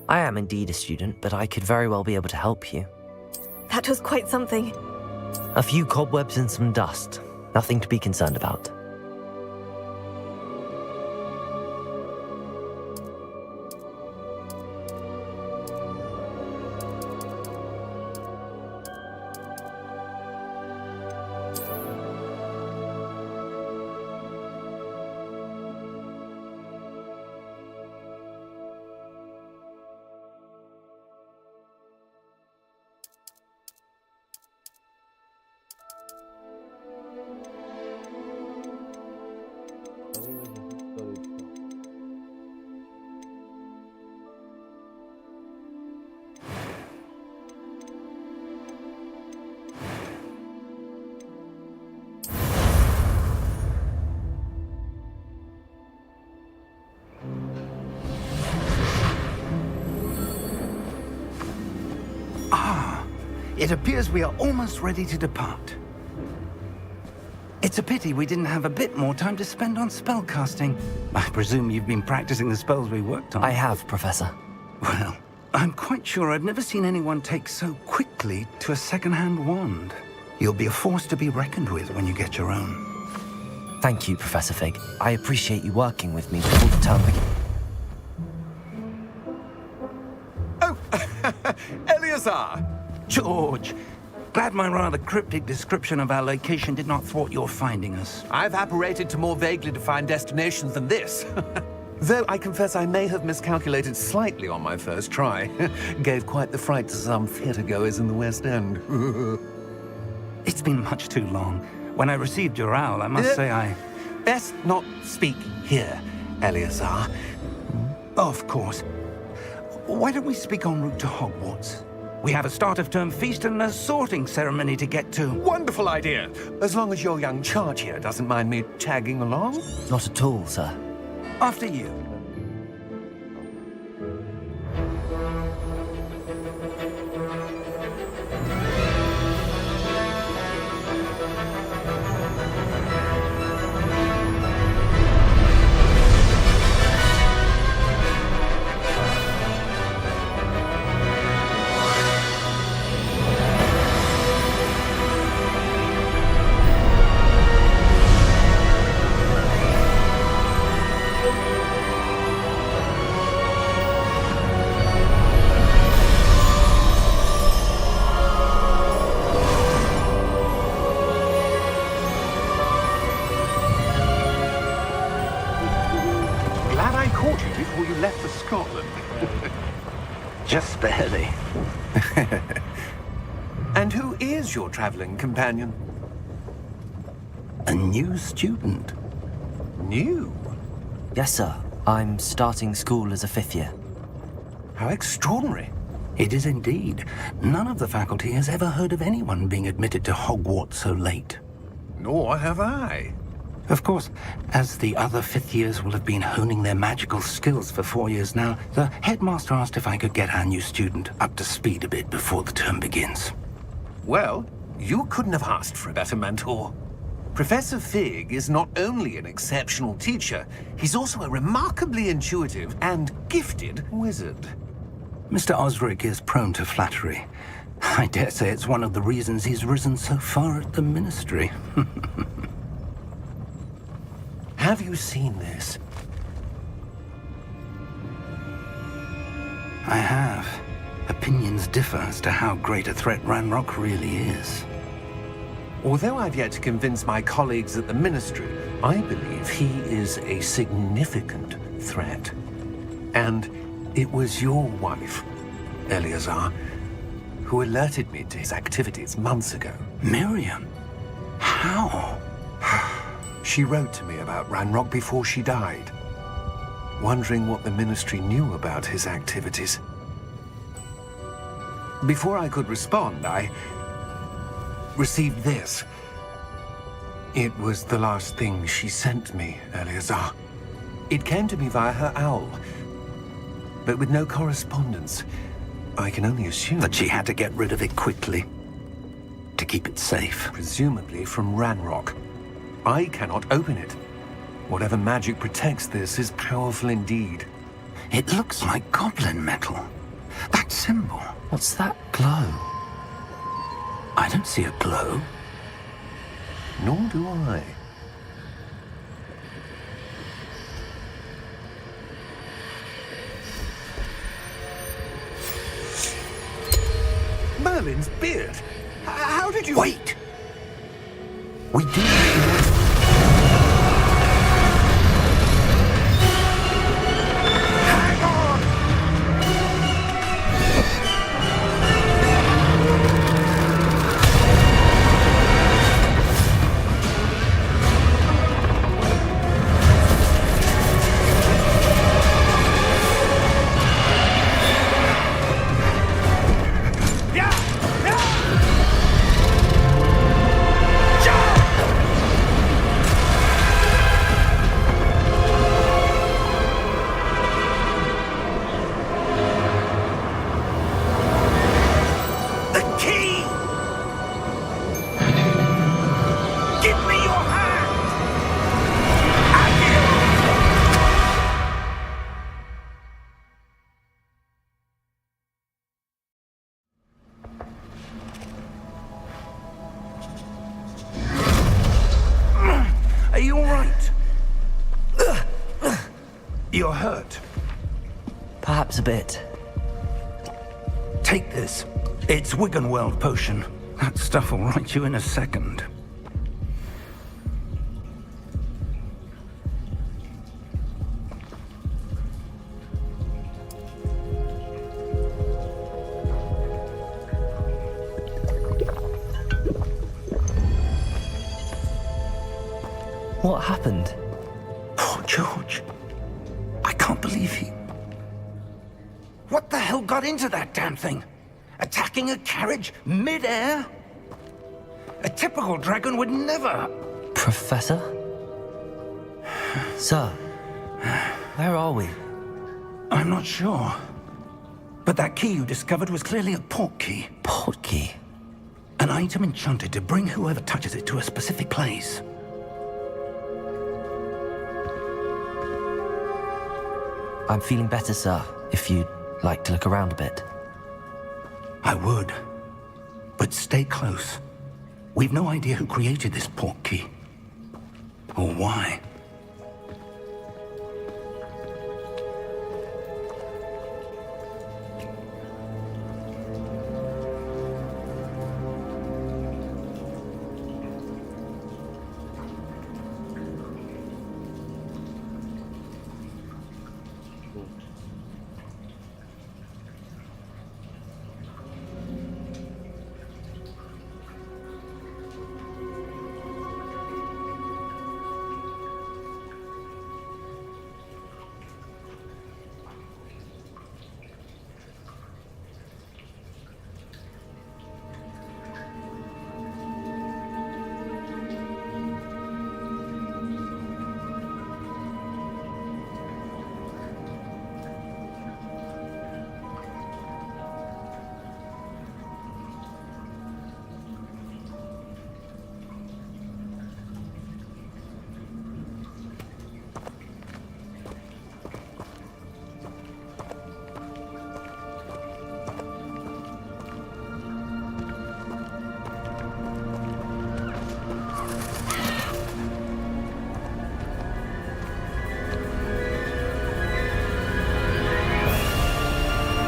I am indeed a student, but I could very well be able to help you. That was quite something. A few cobwebs and some dust. Nothing to be concerned about. It appears we are almost ready to depart. It's a pity we didn't have a bit more time to spend on spellcasting. I presume you've been practicing the spells we worked on. I have, Professor. Well, I'm quite sure I've never seen anyone take so quickly to a second-hand wand. You'll be a force to be reckoned with when you get your own. Thank you, Professor Fig. I appreciate you working with me before the term begins. Oh, Eleazar! George, glad my rather cryptic description of our location did not thwart your finding us. I've apparated to more vaguely defined destinations than this. Though I confess I may have miscalculated slightly on my first try. Gave quite the fright to some theatre-goers in the West End. It's been much too long. When I received your owl, I must say I... Best not speak here, Eleazar. Of course. Why don't we speak en route to Hogwarts? We have a start-of-term feast and a sorting ceremony to get to. Wonderful idea! As long as your young charge here doesn't mind me tagging along. Not at all, sir. After you. Before you left for Scotland. Just barely. And who is your traveling companion? A new student. New? Yes, sir. I'm starting school as a 5th year. How extraordinary. It is indeed. None of the faculty has ever heard of anyone being admitted to Hogwarts so late. Nor have I. Of course, as the other 5th years will have been honing their magical skills for 4 years now, the headmaster asked if I could get our new student up to speed a bit before the term begins. Well, you couldn't have asked for a better mentor. Professor Fig is not only an exceptional teacher, he's also a remarkably intuitive and gifted wizard. Mr. Osric is prone to flattery. I dare say it's one of the reasons he's risen so far at the Ministry. Have you seen this? I have. Opinions differ as to how great a threat Ranrock really is. Although I've yet to convince my colleagues at the Ministry, I believe he is a significant threat. And it was your wife, Eleazar, who alerted me to his activities months ago. Miriam? How? She wrote to me about Ranrock before she died, wondering what the Ministry knew about his activities. Before I could respond, I received this. It was the last thing she sent me, Eleazar. It came to me via her owl, but with no correspondence. I can only assume that she had to get rid of it quickly, to keep it safe. Presumably from Ranrock. I cannot open it. Whatever magic protects this is powerful indeed. It looks like goblin metal. That symbol. What's that glow? I don't see a glow. Nor do I. Merlin's beard. How did you... Wait! We do... Hang on! Are you all right? You're hurt. Perhaps a bit. Take this. It's Wiggenweld potion. That stuff will right you in a second. What happened? Poor George. I can't believe he... What the hell got into that damn thing? Attacking a carriage mid-air? A typical dragon would never... Professor? Sir, where are we? I'm not sure. But that key you discovered was clearly a port key. Port key? An item enchanted to bring whoever touches it to a specific place. I'm feeling better, sir, if you'd like to look around a bit. I would. But stay close. We've no idea who created this port key. Or why.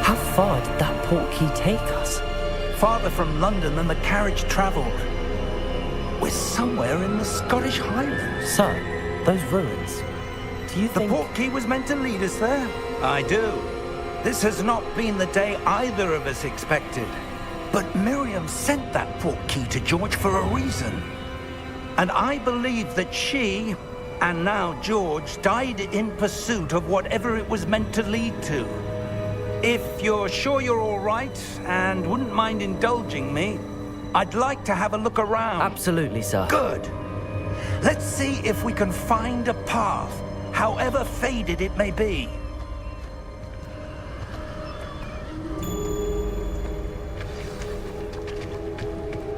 How far did that port key take us? Farther from London than the carriage travelled. We're somewhere in the Scottish Highlands. Sir, those ruins. Do you The think... port key was meant to lead us there? I do. This has not been the day either of us expected. But Miriam sent that port key to George for a reason. And I believe that she, and now George, died in pursuit of whatever it was meant to lead to. If you're sure you're all right and wouldn't mind indulging me, I'd like to have a look around. Absolutely, sir. Good. Let's see if we can find a path, however faded it may be.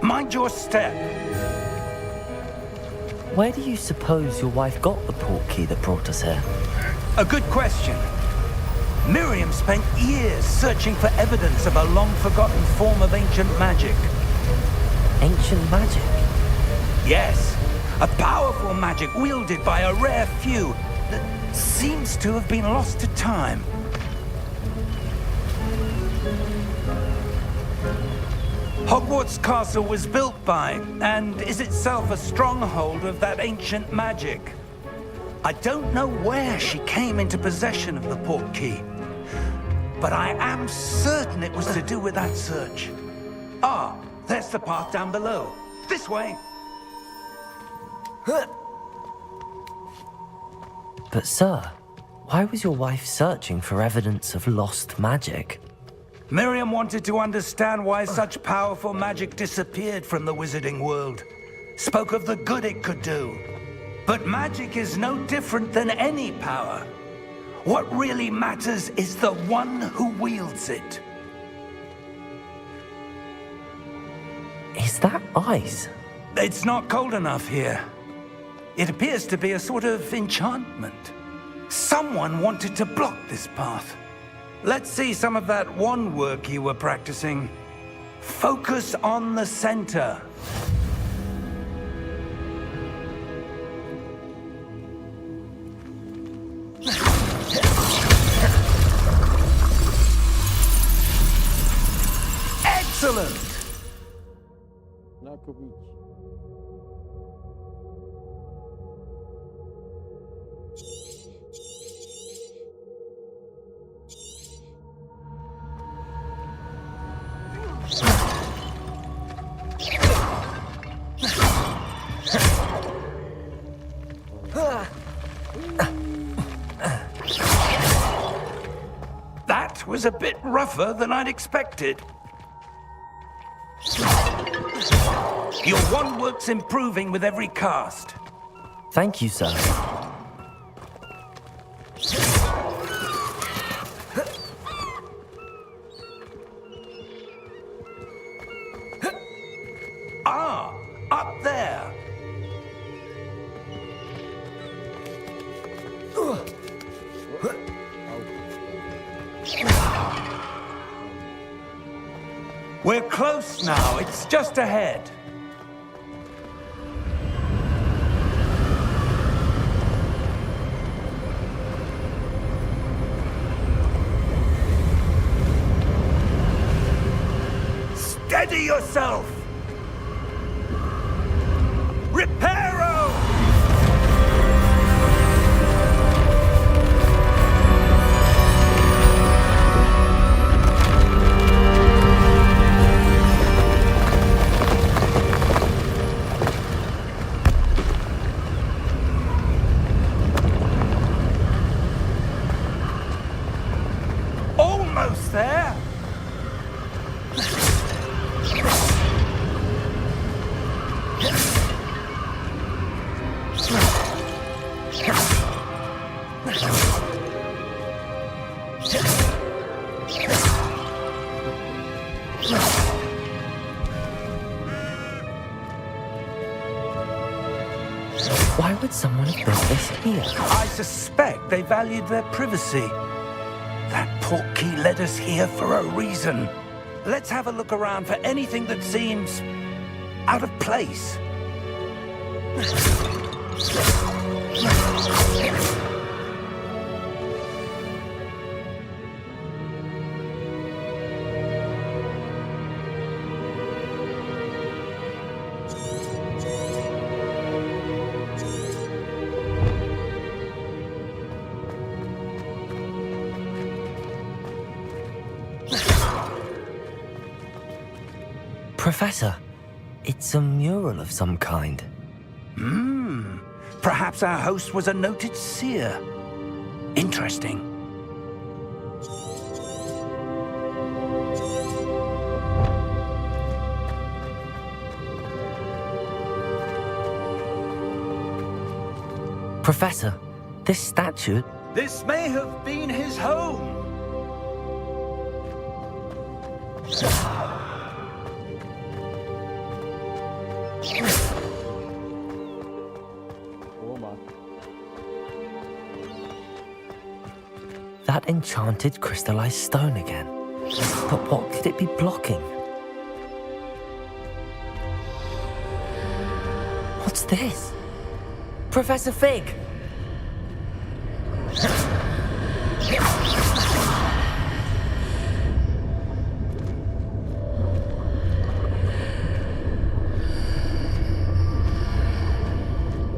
Mind your step. Where do you suppose your wife got the port key that brought us here? A good question. Miriam spent years searching for evidence of a long-forgotten form of ancient magic. Ancient magic? Yes, a powerful magic wielded by a rare few that seems to have been lost to time. Hogwarts Castle was built by, and is itself a stronghold of that ancient magic. I don't know where she came into possession of the portkey, but I am certain it was to do with that search. Ah, there's the path down below. This way. But sir, why was your wife searching for evidence of lost magic? Miriam wanted to understand why such powerful magic disappeared from the wizarding world. Spoke of the good it could do. But magic is no different than any power. What really matters is the one who wields it. Is that ice? It's not cold enough here. It appears to be a sort of enchantment. Someone wanted to block this path. Let's see some of that wand work you were practicing. Focus on the center. Excellent! That was a bit rougher than I'd expected. Your wand work's improving with every cast. Thank you, sir. Ah, up there. We're close now. It's just ahead. Steady yourself! Reparo! Almost there! Why would someone have built this here? I suspect they valued their privacy. That portkey led us here for a reason. Let's have a look around for anything that seems out of place. Professor, it's a mural of some kind. Perhaps our host was a noted seer. Interesting. Professor, this statue... This may have been his home. That enchanted crystallized stone again. But what could it be blocking? What's this? Professor Fig!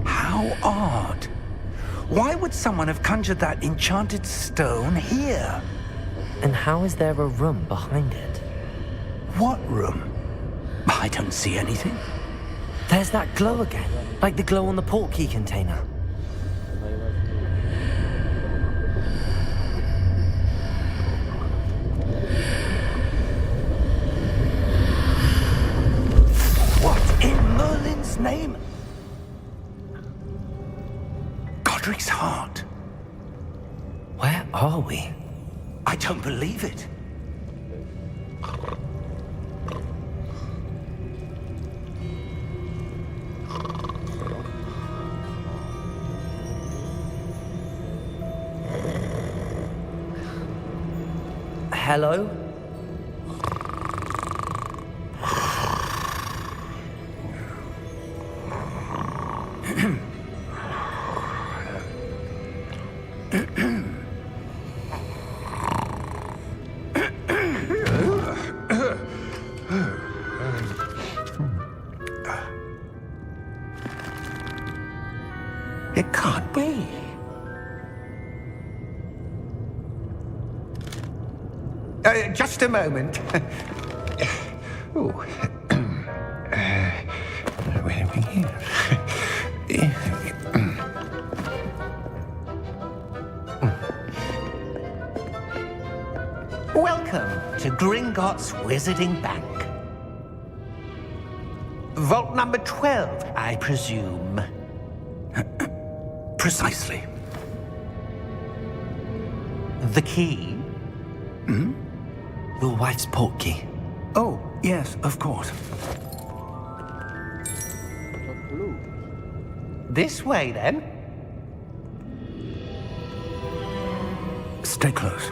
How odd. Why would someone have conjured that enchanted stone here? And how is there a room behind it? What room? I don't see anything. There's that glow again, like the glow on the portkey container. What in Merlin's name? Godric's heart. Where are we? I don't believe it. Hello? It can't be. Just a moment. Oh. Where are we here? Welcome to Gringotts Wizarding Bank. Vault number 12, I presume. Precisely. The key? Your wife's portkey. Oh, yes, of course. This way, then. Stay close.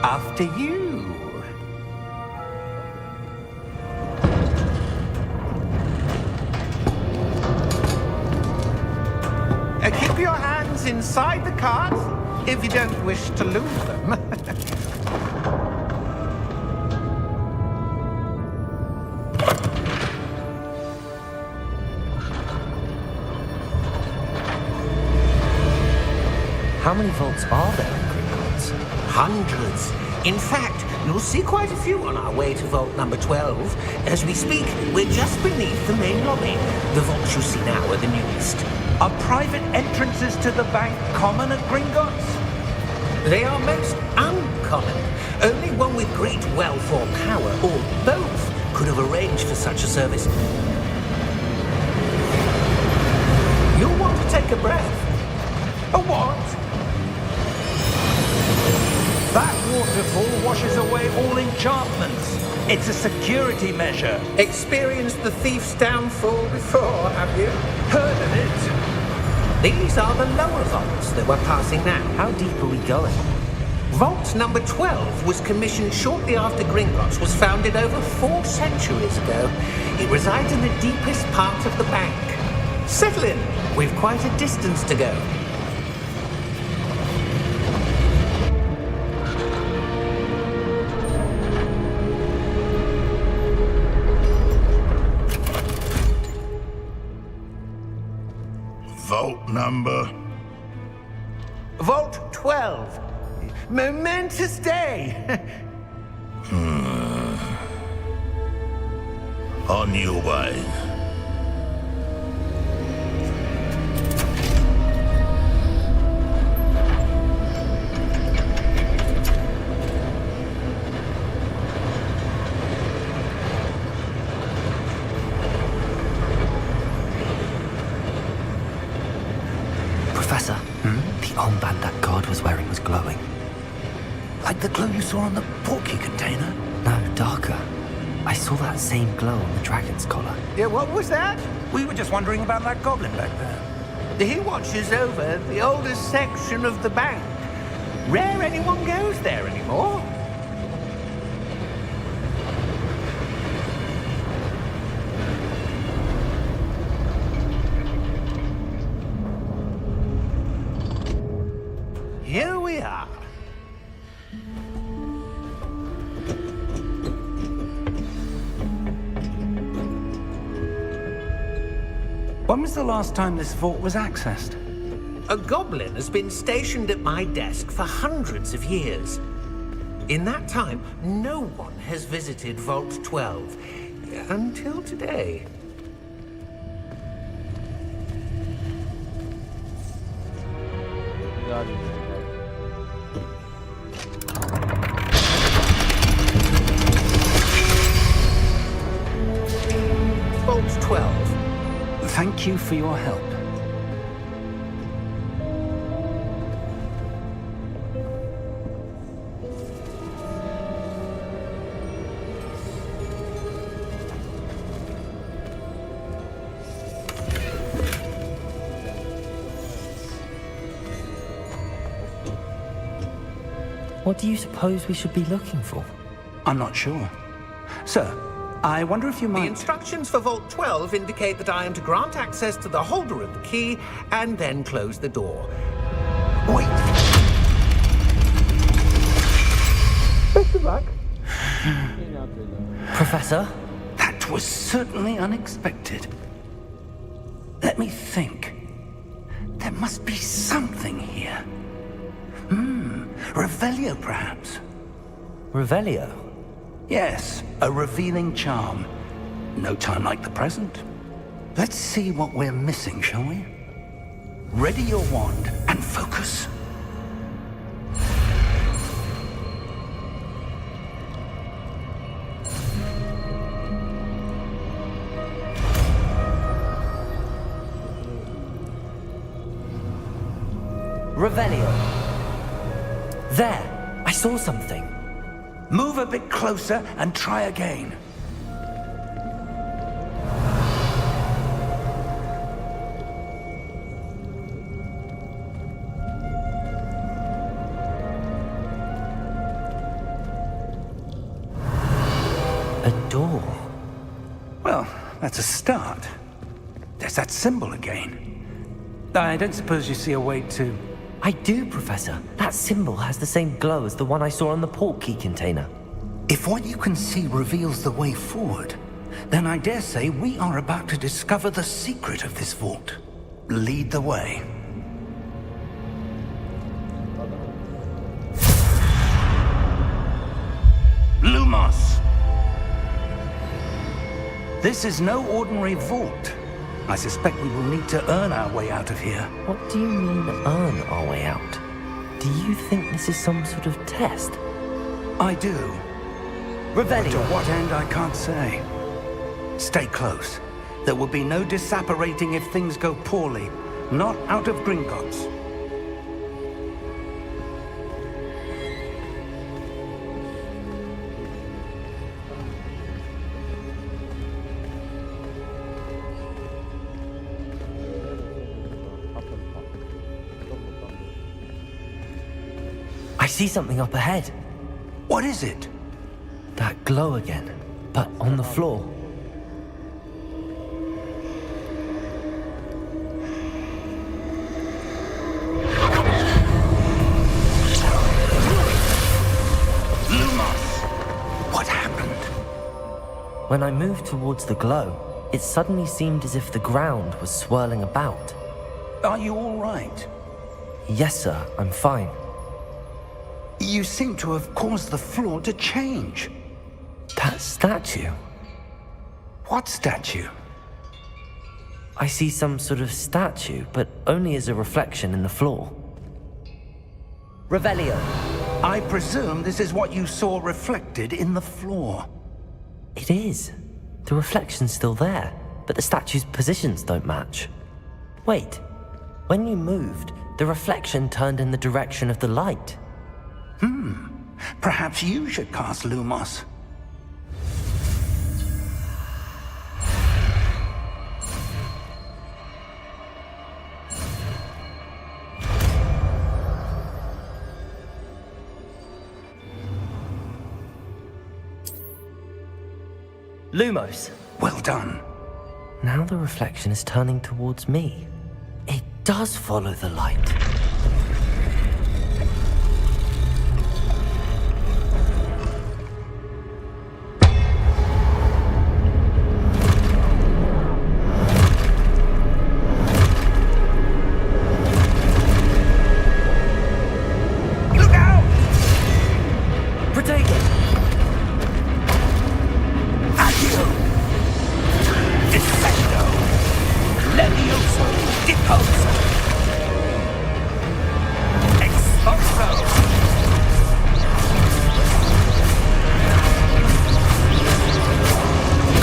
After you. Keep your hands inside the cart if you don't wish to lose them. How many vaults are there in Gringotts? Hundreds. In fact, you'll see quite a few on our way to vault number 12. As we speak, we're just beneath the main lobby. The vaults you see now are the newest. Are private entrances to the bank common at Gringotts? They are most uncommon. Only one with great wealth or power, or both, could have arranged for such a service. You'll want to take a breath. A what? That waterfall washes away all enchantments. It's a security measure. Experienced the thief's downfall before, have you? Heard of it? These are the lower vaults that we're passing now. How deep are we going? Vault number 12 was commissioned shortly after Gringotts was founded over 4 centuries ago. It resides in the deepest part of the bank. Settle in. We've quite a distance to go. Vault number? Vault 12. Momentous day. On your way. Professor, the armband that guard was wearing was glowing. Like the glow you saw on the portkey container? No, darker. I saw that same glow on the dragon's collar. Yeah, what was that? We were just wondering about that goblin back there. He watches over the oldest section of the bank. Rare anyone goes there anymore. Here we are. When was the last time this vault was accessed? A goblin has been stationed at my desk for hundreds of years. In that time, no one has visited Vault 12. Until today. Vault 12. Thank you for your help. What do you suppose we should be looking for? I'm not sure. Sir, I wonder if you The might... instructions for Vault 12 indicate that I am to grant access to the holder of the key and then close the door. Wait! Best of luck. Professor? That was certainly unexpected. Let me think. There must be something here. Revelio, perhaps? Revelio? Yes, a revealing charm. No time like the present. Let's see what we're missing, shall we? Ready your wand and focus. Revelio. There! I saw something. Move a bit closer and try again. A door. Well, that's a start. There's that symbol again. I don't suppose you see a way to... I do, Professor. That symbol has the same glow as the one I saw on the portkey container. If what you can see reveals the way forward, then I dare say we are about to discover the secret of this vault. Lead the way. Lumos! This is no ordinary vault. I suspect we will need to earn our way out of here. What do you mean, earn our way out? Do you think this is some sort of test? I do. But to Revelio. what end, I can't say. Stay close. There will be no disapparating if things go poorly. Not out of Gringotts. I see something up ahead. What is it? That glow again, but on the floor. Lumos! What happened? When I moved towards the glow, it suddenly seemed as if the ground was swirling about. Are you all right? Yes, sir, I'm fine. You seem to have caused the floor to change. That statue. What statue? I see some sort of statue, but only as a reflection in the floor. Revelio. I presume this is what you saw reflected in the floor. It is. The reflection's still there, but the statue's positions don't match. Wait. When you moved, the reflection turned in the direction of the light. Perhaps you should cast Lumos. Lumos. Well done. Now the reflection is turning towards me. It does follow the light. Look out! Protego! Accio! Defendo! Levioso! Deposo! Expulso!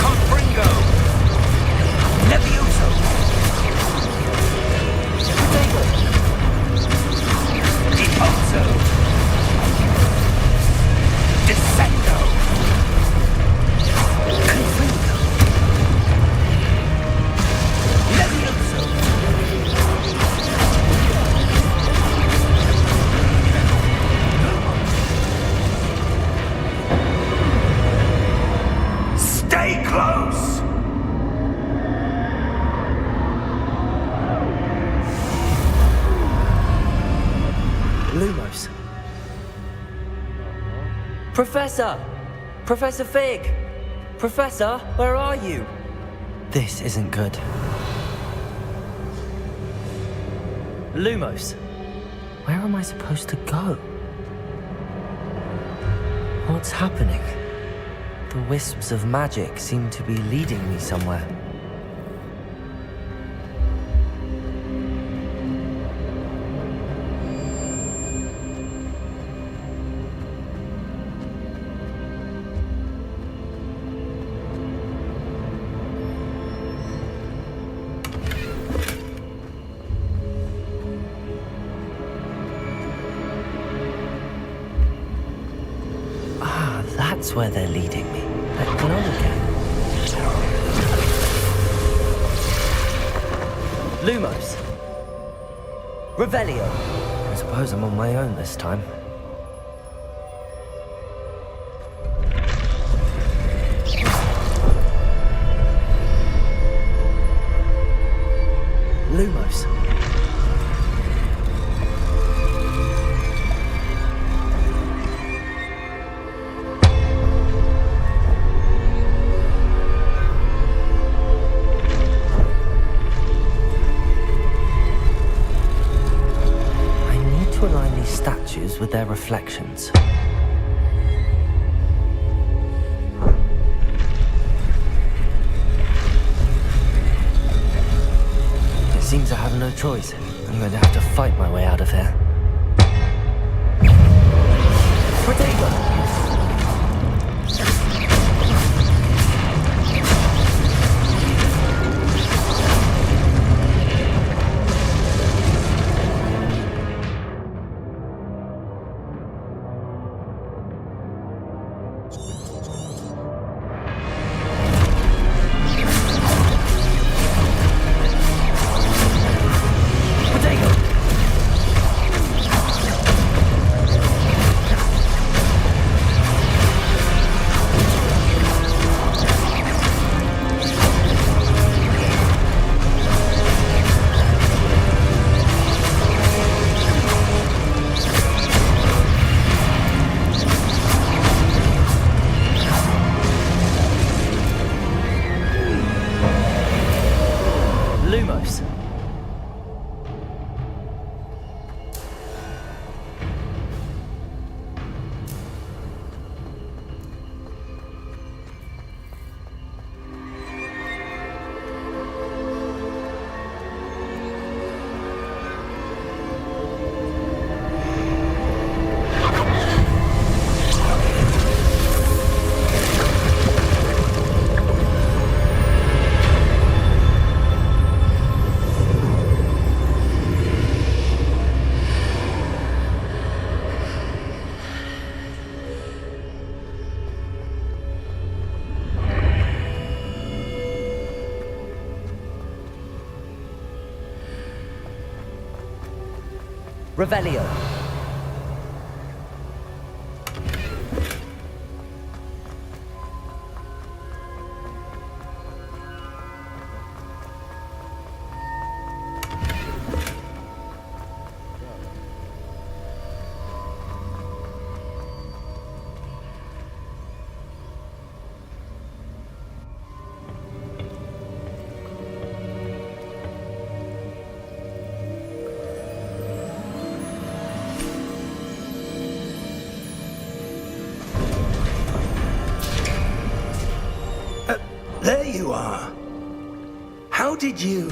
Confringo! Levioso! Protego! Deposo! Descendo! Confringo! Levioso! Stay close! Lumos. Professor! Professor Fig! Professor, where are you? This isn't good. Lumos. Where am I supposed to go? What's happening? The wisps of magic seem to be leading me somewhere. That's where they're leading me. That glow again. Lumos. Revelio. I suppose I'm on my own this time. Lumos. Statues with their reflections. It seems I have no choice. I'm going to have to fight my way out of here. Protego! Lumos. Revelio. did you...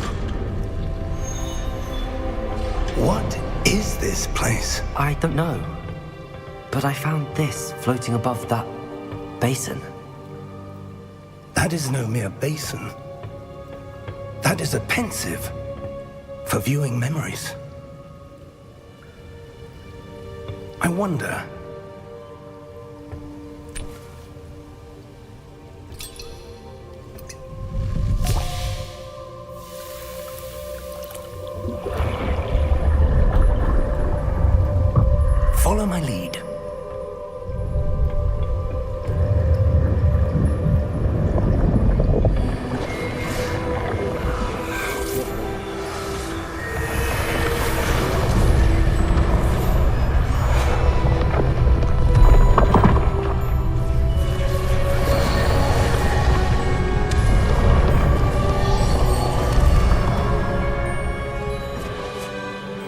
What is this place? I don't know. But I found this floating above that basin. That is no mere basin. That is a pensive for viewing memories. I wonder... Follow my lead.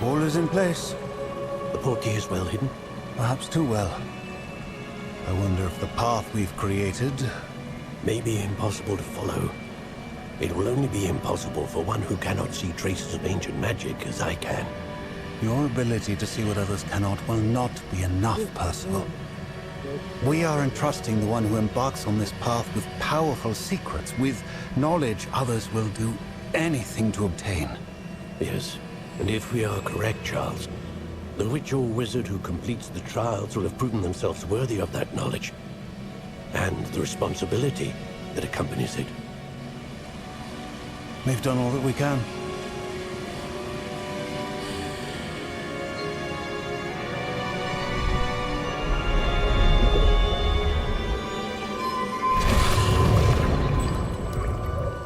All is in place. The portkey is well hidden. Perhaps too well. I wonder if the path we've created... May be impossible to follow. It will only be impossible for one who cannot see traces of ancient magic as I can. Your ability to see what others cannot will not be enough, Percival. We are entrusting the one who embarks on this path with powerful secrets, with knowledge others will do anything to obtain. Yes, and if we are correct, Charles, the witch or wizard who completes the trials will have proven themselves worthy of that knowledge, and the responsibility that accompanies it. We've done all that we can.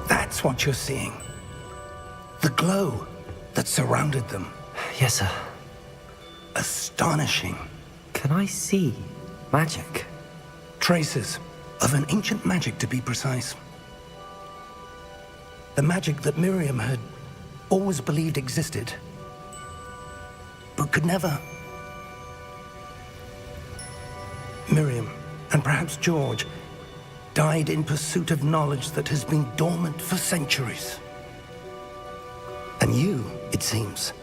That's what you're seeing. The glow that surrounded them. Yes, sir. Astonishing. Can I see magic? Traces of an ancient magic, to be precise. The magic that Miriam had always believed existed, but could never. Miriam, and perhaps George, died in pursuit of knowledge that has been dormant for centuries. And you, it seems,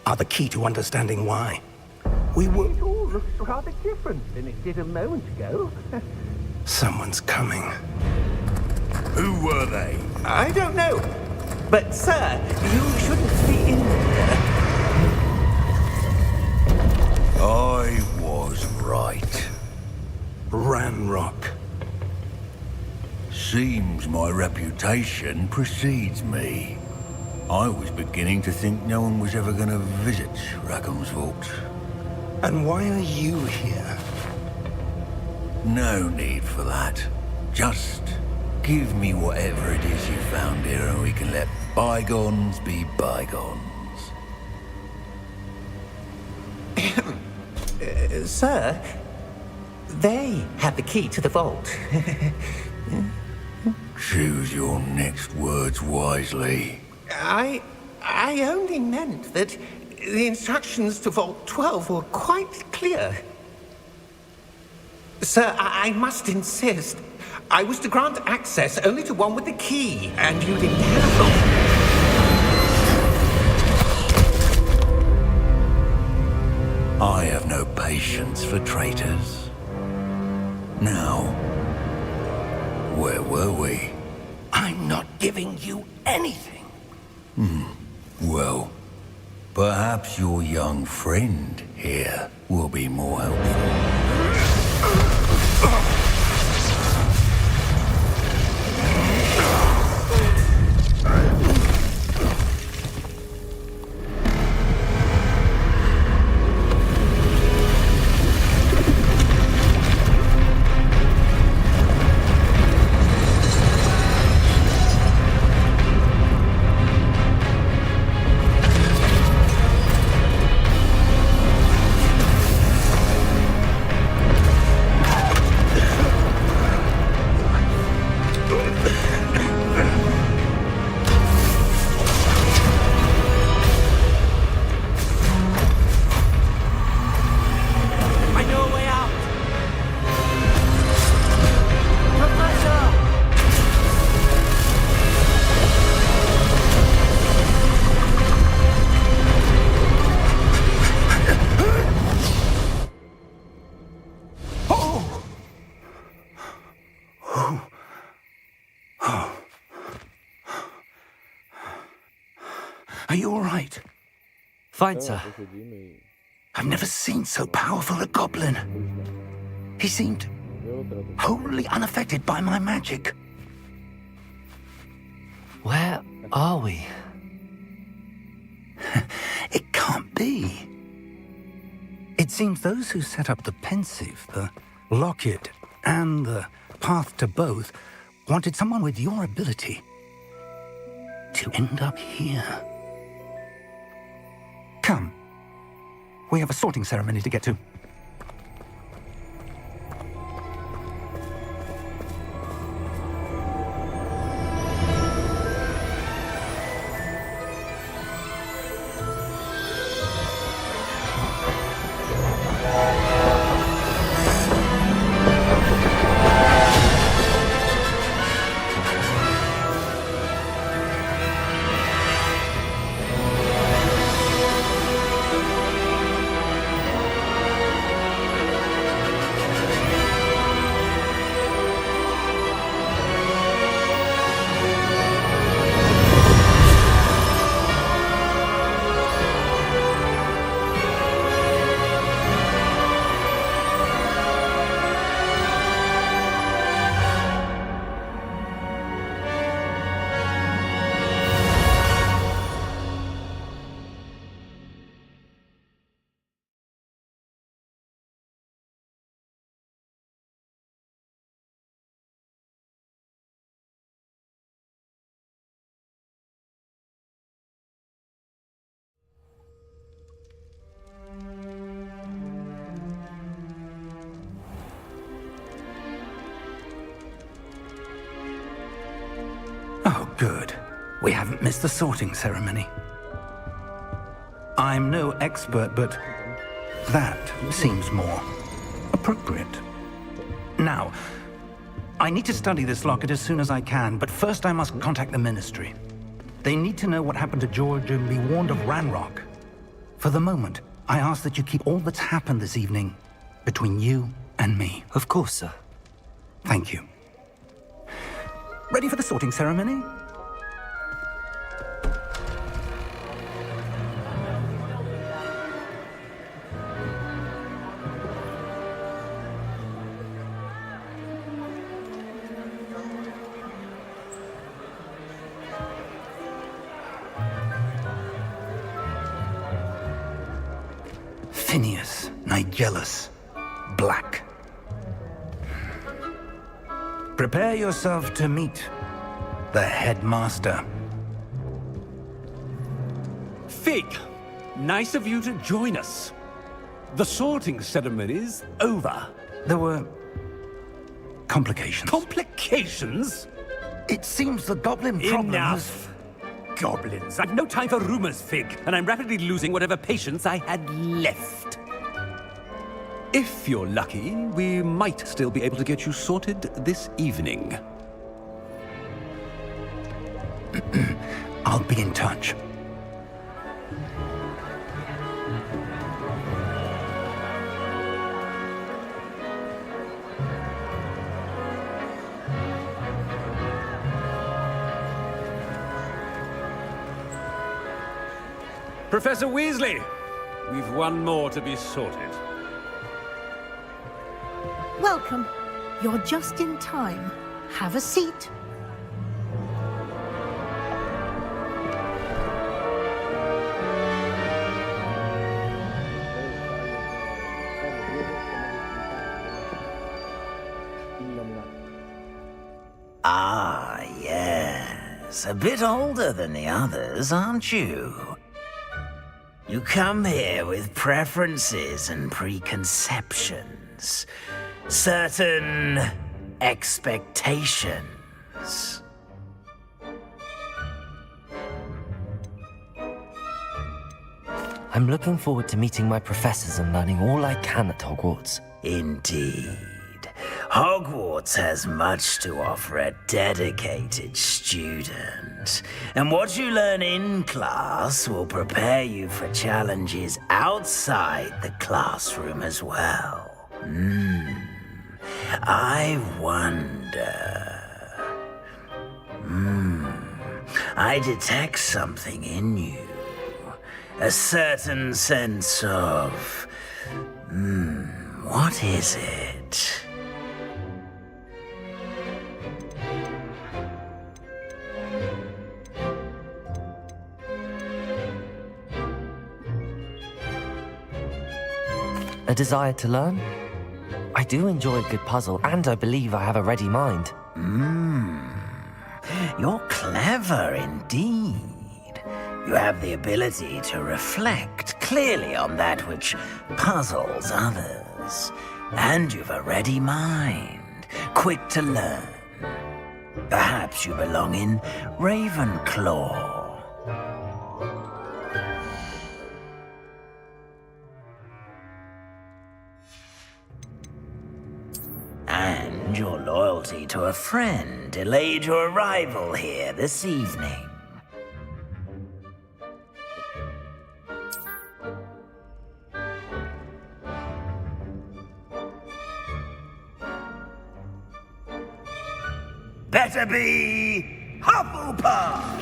are the key to understanding why. We were... It all looks rather different than it did a moment ago. Someone's coming. Who were they? I don't know. But, sir, you shouldn't be in there. I was right. Ranrock. Seems my reputation precedes me. I was beginning to think no one was ever going to visit Rackham's Vault. And why are you here? No need for that. Just give me whatever it is you found here and we can let bygones be bygones. Sir, they have the key to the vault. Choose your next words wisely. I only meant that the instructions to Vault 12 were quite clear. Sir, I must insist. I was to grant access only to one with the key, and you didn't have them. I have no patience for traitors. Now, where were we? I'm not giving you anything. Well, perhaps your young friend here will be more helpful. Are you all right? Fine, sir. I've never seen so powerful a goblin. He seemed wholly unaffected by my magic. Where are we? It can't be. It seems those who set up the pensive, the locket, and the path to both wanted someone with your ability to end up here. Come. We have a sorting ceremony to get to. Oh, good. We haven't missed the sorting ceremony. I'm no expert, but that seems more appropriate. Now, I need to study this locket as soon as I can, but first I must contact the Ministry. They need to know what happened to George and be warned of Ranrock. For the moment, I ask that you keep all that's happened this evening between you and me. Of course, sir. Thank you. Ready for the sorting ceremony? Phineas, Nigellus, Black. Prepare yourself to meet the headmaster. Fig, nice of you to join us. The sorting ceremony's over. There were complications. Complications? It seems the goblin problem Enough. Goblins. I've no time for rumors, Fig, and I'm rapidly losing whatever patience I had left. If you're lucky, we might still be able to get you sorted this evening. I'll be in touch. Professor Weasley, we've one more to be sorted. Welcome. You're just in time. Have a seat. Ah, yes. A bit older than the others, aren't you? You come here with preferences and preconceptions. Certain expectations. I'm looking forward to meeting my professors and learning all I can at Hogwarts. Indeed. Hogwarts has much to offer a dedicated student. And what you learn in class will prepare you for challenges outside the classroom as well. I wonder... I detect something in you. A certain sense of... what is it? A desire to learn? I do enjoy a good puzzle, and I believe I have a ready mind. You're clever indeed. You have the ability to reflect clearly on that which puzzles others. And you've a ready mind, quick to learn. Perhaps you belong in Ravenclaw. And your loyalty to a friend delayed your arrival here this evening. Better be Hufflepuff!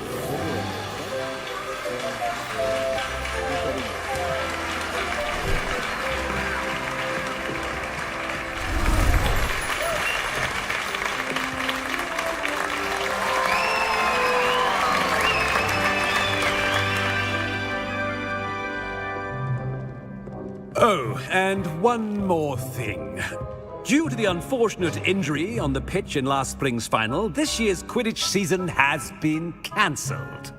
Oh, and one more thing. Due to the unfortunate injury on the pitch in last spring's final, this year's Quidditch season has been cancelled.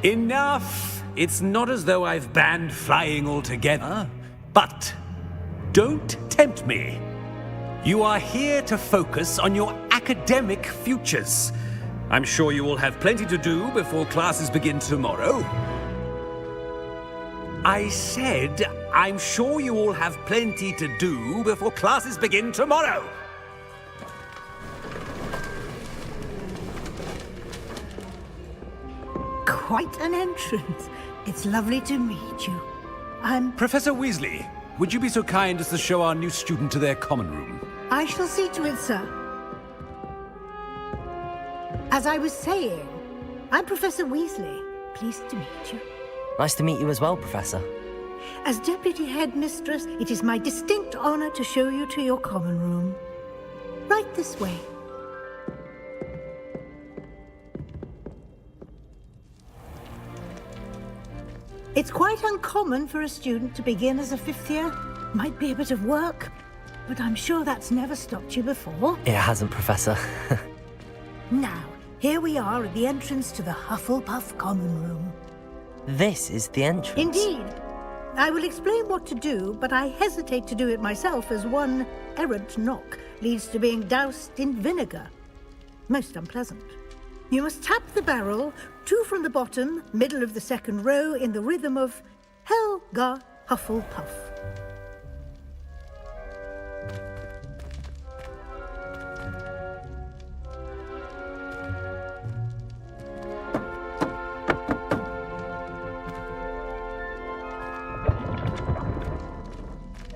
Enough! It's not as though I've banned flying altogether, but don't tempt me. You are here to focus on your academic futures. I'm sure you will have plenty to do before classes begin tomorrow. I said, I'm sure you all have plenty to do before classes begin tomorrow. Quite an entrance. It's lovely to meet you. Professor Weasley, would you be so kind as to show our new student to their common room? I shall see to it, sir. As I was saying, I'm Professor Weasley. Pleased to meet you. Nice to meet you as well, Professor. As Deputy Headmistress, it is my distinct honor to show you to your common room. Right this way. It's quite uncommon for a student to begin as a fifth year. Might be a bit of work, but I'm sure that's never stopped you before. It hasn't, Professor. Now, here we are at the entrance to the Hufflepuff common room. This is the entrance. Indeed. I will explain what to do, but I hesitate to do it myself as one errant knock leads to being doused in vinegar. Most unpleasant. You must tap the barrel, 2 from the bottom, middle of the second row, in the rhythm of Helga Hufflepuff.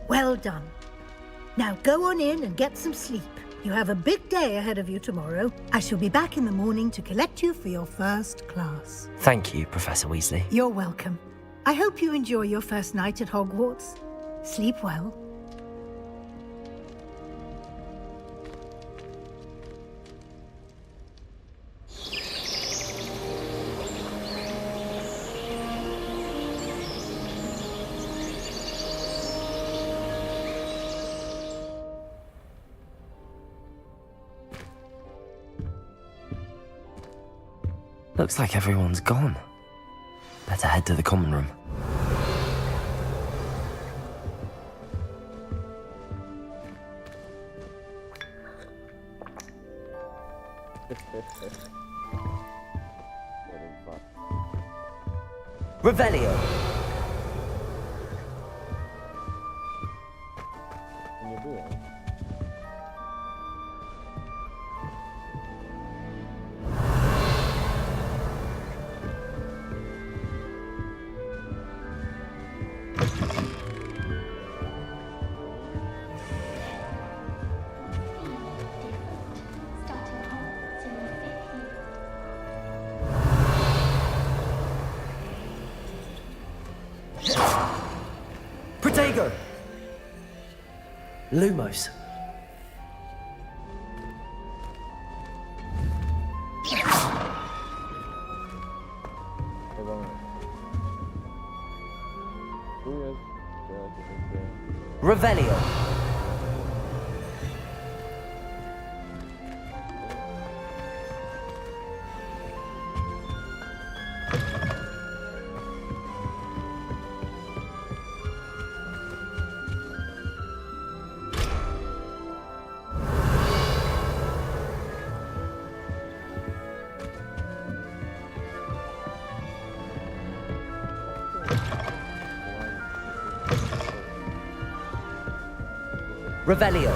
Well done. Now go on in and get some sleep. You have a big day ahead of you tomorrow. I shall be back in the morning to collect you for your first class. Thank you, Professor Weasley. You're welcome. I hope you enjoy your first night at Hogwarts. Sleep well. Looks like everyone's gone. Better head to the common room. Revelio. Vigo! Lumos. Revelio. Revelio.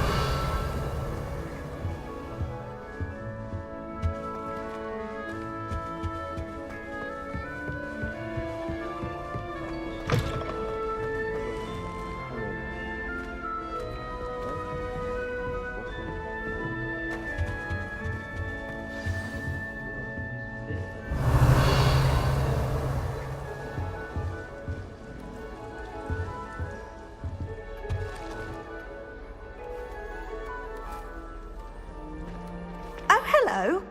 Hello.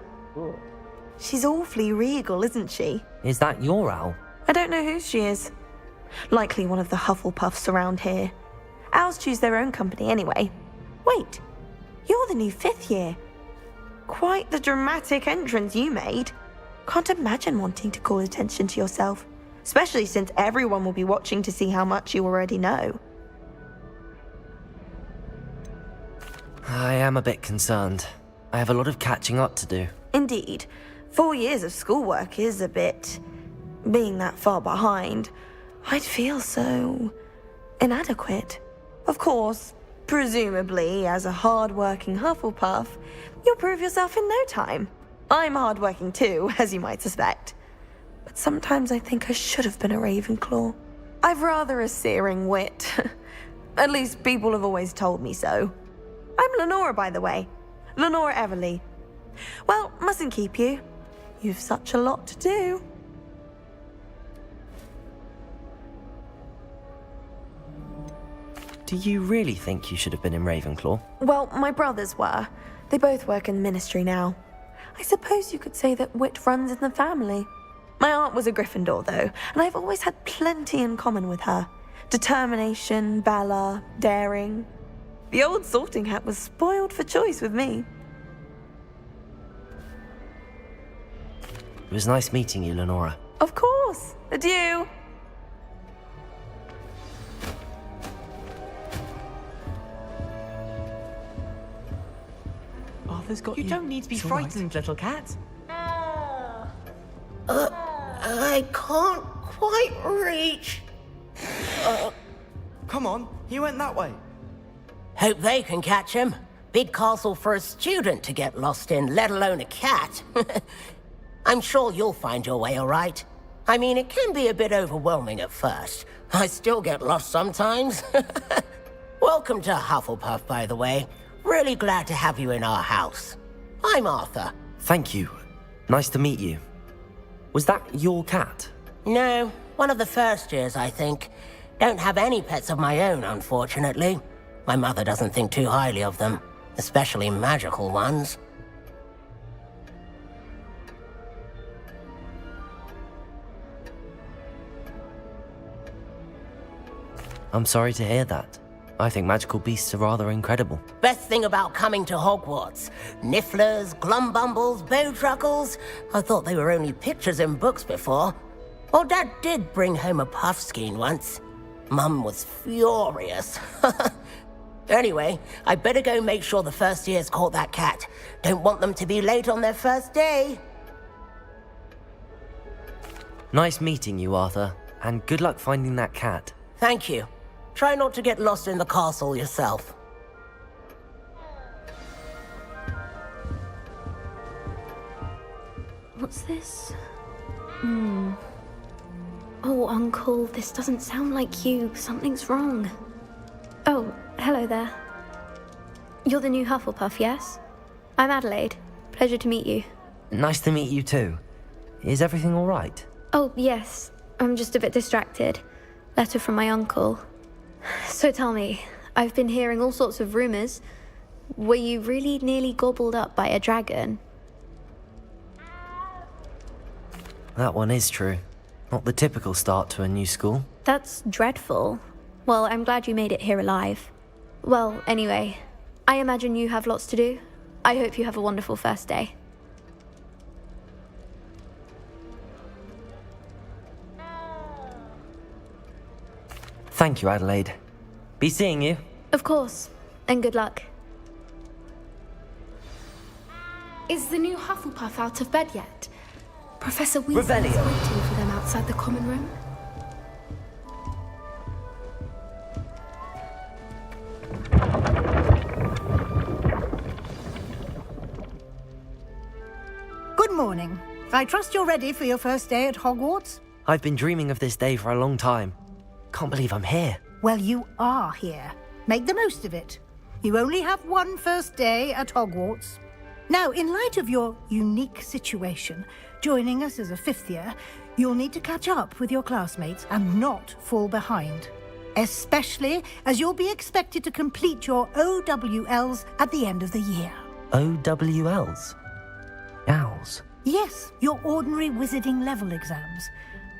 She's awfully regal, isn't she? Is that your owl? I don't know who she is. Likely one of the Hufflepuffs around here. Owls choose their own company anyway. Wait, you're the new 5th year. Quite the dramatic entrance you made. Can't imagine wanting to call attention to yourself, especially since everyone will be watching to see how much you already know. I am a bit concerned. I have a lot of catching up to do. Indeed. 4 years of schoolwork is a bit... being that far behind, I'd feel so... inadequate. Of course, presumably, as a hard-working Hufflepuff, you'll prove yourself in no time. I'm hard-working too, as you might suspect. But sometimes I think I should have been a Ravenclaw. I've rather a searing wit. At least people have always told me so. I'm Lenora, by the way. Lenora Everly. Well, mustn't keep you. You've such a lot to do. Do you really think you should have been in Ravenclaw? Well, my brothers were. They both work in the ministry now. I suppose you could say that wit runs in the family. My aunt was a Gryffindor, though, and I've always had plenty in common with her. Determination, valor, daring. The old sorting hat was spoiled for choice with me. It was nice meeting you, Lenora. Of course. Adieu. Arthur's got you. You don't need to be It's all right. frightened, little cat. I can't quite reach. Come on, he went that way. Hope they can catch him. Big castle for a student to get lost in, let alone a cat. I'm sure you'll find your way all right. I mean, it can be a bit overwhelming at first. I still get lost sometimes. Welcome to Hufflepuff, by the way. Really glad to have you in our house. I'm Arthur. Thank you. Nice to meet you. Was that your cat? No, one of the first years, I think. Don't have any pets of my own, unfortunately. My mother doesn't think too highly of them, especially magical ones. I'm sorry to hear that. I think magical beasts are rather incredible. Best thing about coming to Hogwarts. Nifflers, glumbumbles, bowtruckles. I thought they were only pictures in books before. Well, Dad did bring home a puffskein once. Mum was furious. Anyway, I better go make sure the first years caught that cat. Don't want them to be late on their first day. Nice meeting you, Arthur. And good luck finding that cat. Thank you. Try not to get lost in the castle yourself. What's this? Oh, Uncle, this doesn't sound like you. Something's wrong. Oh, hello there. You're the new Hufflepuff, yes? I'm Adelaide. Pleasure to meet you. Nice to meet you too. Is everything all right? Oh, yes. I'm just a bit distracted. Letter from my uncle. So tell me, I've been hearing all sorts of rumors. Were you really nearly gobbled up by a dragon? That one is true. Not the typical start to a new school. That's dreadful. Well, I'm glad you made it here alive. Well, anyway, I imagine you have lots to do. I hope you have a wonderful first day. Thank you, Adelaide. Be seeing you. Of course, and good luck. Is the new Hufflepuff out of bed yet? Professor Weasley is Revelio. waiting for them outside the common room. Good morning. I trust you're ready for your first day at Hogwarts? I've been dreaming of this day for a long time. Can't believe I'm here. Well, you are here. Make the most of it. You only have one first day at Hogwarts. Now, in light of your unique situation, joining us as a fifth year, you'll need to catch up with your classmates and not fall behind. Especially as you'll be expected to complete your OWLs at the end of the year. OWLs? Owls? Yes, your ordinary wizarding level exams.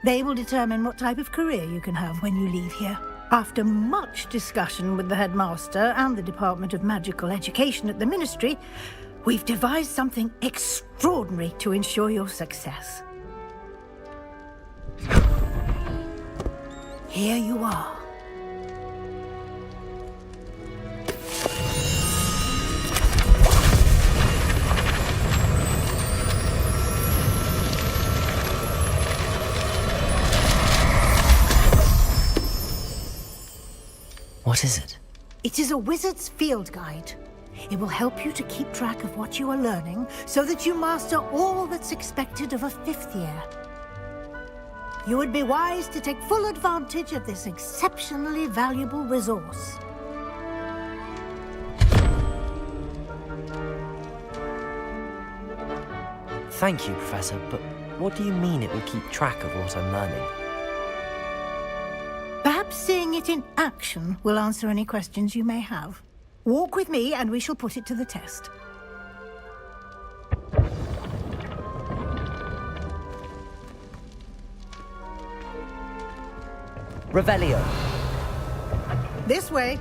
They will determine what type of career you can have when you leave here. After much discussion with the headmaster and the Department of Magical Education at the Ministry, we've devised something extraordinary to ensure your success. Here you are. What is it? It is a wizard's field guide. It will help you to keep track of what you are learning so that you master all that's expected of a fifth year. You would be wise to take full advantage of this exceptionally valuable resource. Thank you, Professor, but what do you mean it will keep track of what I'm learning? Perhaps seeing it in action will answer any questions you may have. Walk with me and we shall put it to the test. Revelio. This way.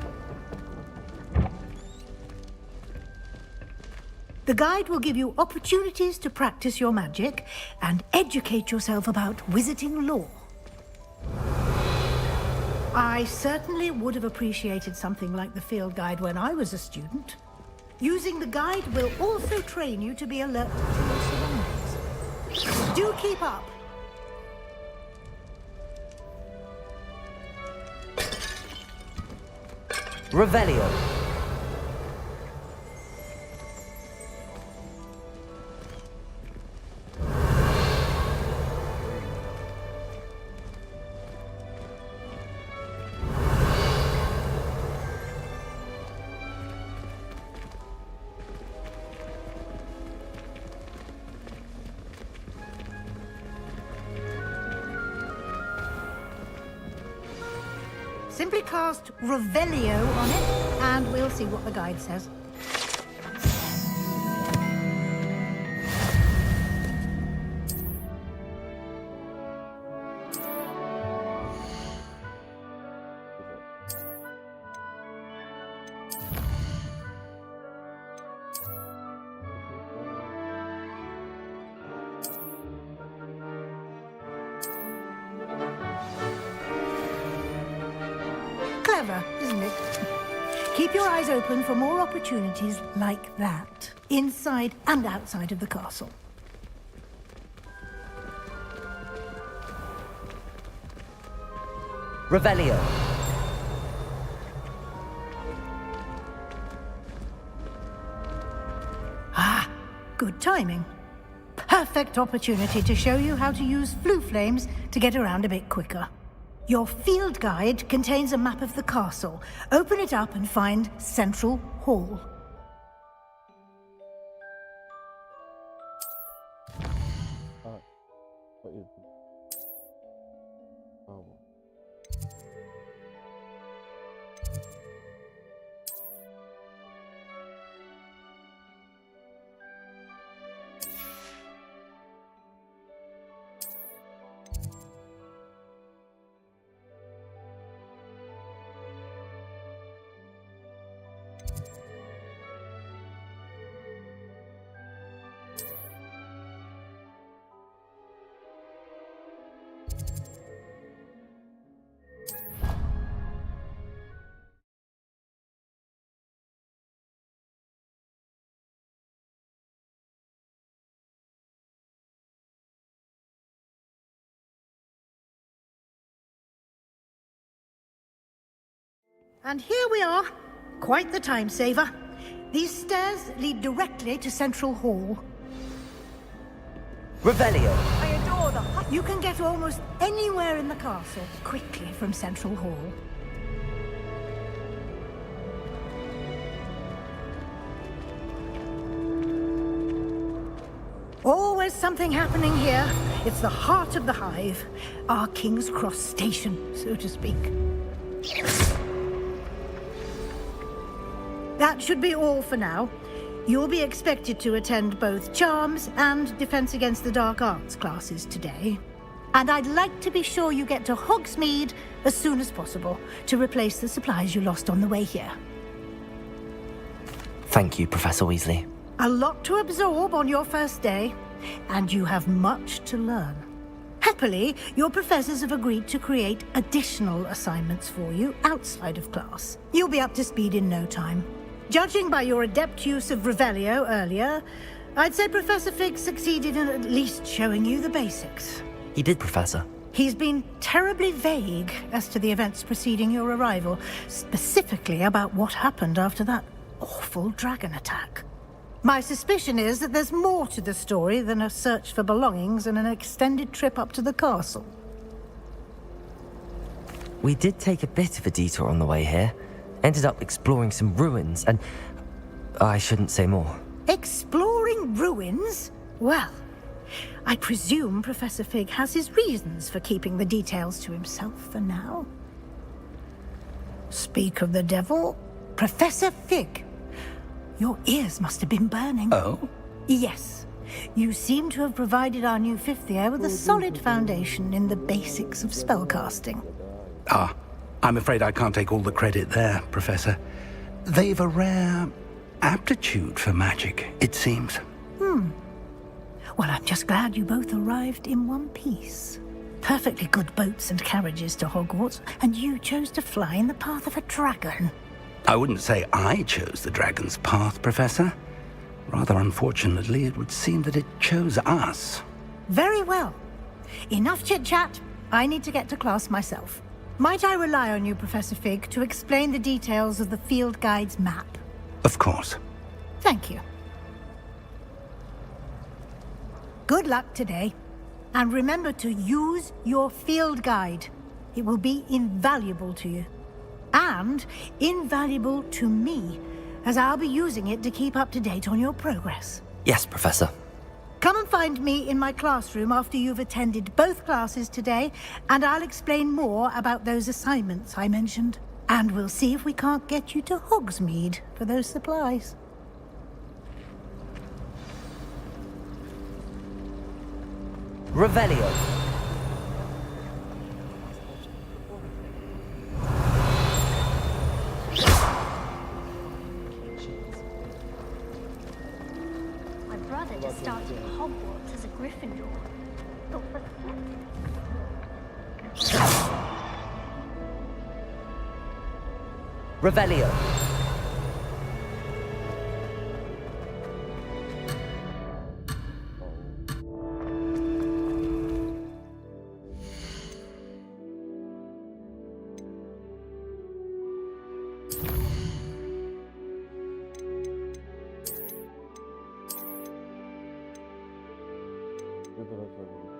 The guide will give you opportunities to practice your magic and educate yourself about wizarding lore. I certainly would have appreciated something like the field guide when I was a student. Using the guide will also train you to be alert to your surroundings. Do keep up. Revelio. Simply cast Revelio on it, and we'll see what the guide says. Clever, isn't it? Keep your eyes open for more opportunities like that, inside and outside of the castle. Revelio. Ah, good timing. Perfect opportunity to show you how to use flue flames to get around a bit quicker. Your field guide contains a map of the castle. Open it up and find Central Hall. And here we are. Quite the time saver. These stairs lead directly to Central Hall. Revelio. I adore them. You can get almost anywhere in the castle quickly from Central Hall. Always something happening here. It's the heart of the hive. Our King's Cross station, so to speak. That should be all for now. You'll be expected to attend both Charms and Defense Against the Dark Arts classes today. And I'd like to be sure you get to Hogsmeade as soon as possible to replace the supplies you lost on the way here. Thank you, Professor Weasley. A lot to absorb on your first day, and you have much to learn. Happily, your professors have agreed to create additional assignments for you outside of class. You'll be up to speed in no time. Judging by your adept use of Revelio earlier, I'd say Professor Fig succeeded in at least showing you the basics. He did, Professor. He's been terribly vague as to the events preceding your arrival, specifically about what happened after that awful dragon attack. My suspicion is that there's more to the story than a search for belongings and an extended trip up to the castle. We did take a bit of a detour on the way here. Ended up exploring some ruins and... I shouldn't say more. Exploring ruins? Well, I presume Professor Fig has his reasons for keeping the details to himself for now. Speak of the devil, Professor Fig. Your ears must have been burning. Oh? Yes. You seem to have provided our new fifth year with a solid foundation in the basics of spellcasting. Ah, I'm afraid I can't take all the credit there, Professor. They've a rare aptitude for magic, it seems. Well, I'm just glad you both arrived in one piece. Perfectly good boats and carriages to Hogwarts, and you chose to fly in the path of a dragon. I wouldn't say I chose the dragon's path, Professor. Rather unfortunately, it would seem that it chose us. Very well. Enough chit-chat. I need to get to class myself. Might I rely on you, Professor Fig, to explain the details of the field guide's map? Of course. Thank you. Good luck today. And remember to use your field guide. It will be invaluable to you. And invaluable to me, as I'll be using it to keep up to date on your progress. Yes, Professor. Come and find me in my classroom after you've attended both classes today, and I'll explain more about those assignments I mentioned. And we'll see if we can't get you to Hogsmeade for those supplies. Revelio. My brother just started at Hogwarts as a Gryffindor. Revelio. Good.